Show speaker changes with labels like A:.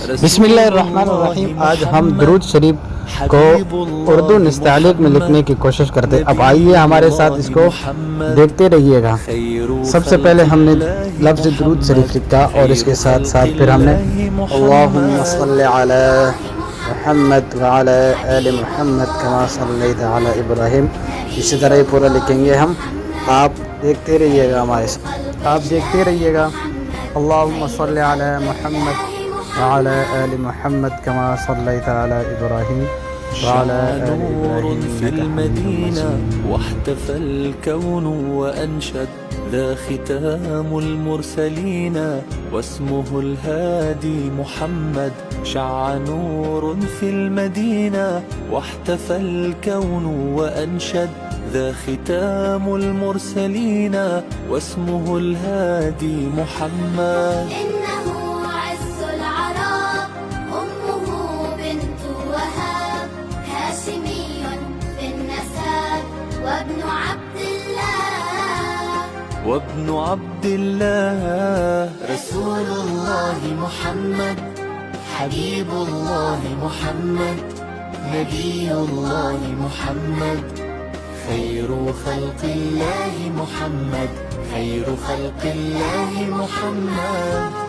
A: बिस्मिल्लाहिर्रहमानिर्रहीम। आज हम दुरूद शरीफ को उर्दू निस्तालिक में लिखने की कोशिश करते हैं। अब आइए हमारे साथ इसको देखते रहिएगा। सबसे पहले हमने लफ्ज़ दुरूद शरीफ लिखा और इसके साथ साथ फिर हमने अल्लाहुम्मा सल्ली अला मुहम्मद व अला आलि मुहम्मद कमा सल्लैता अला इब्राहीम। इसी तरह ही पूरा लिखेंगे हम। आप देखते रहिएगा हमारे साथ, आप देखते रहिएगा। अल्लाहुम्मा सल्ली अला मुहम्मद व अला आलि मुहम्मद कमा सल्लैता अला इब्राहीम
B: نور في المدينة واحتفى الكون وأنشد ذا ختام المرسلين واسمه الهادي محمد شع نور في المدينة واحتفى الكون وأنشد ذا ختام المرسلين واسمه الهادي محمد وابن عبد الله رسول الله محمد حبيب الله محمد نبي الله محمد خير خلق الله محمد خير خلق الله محمد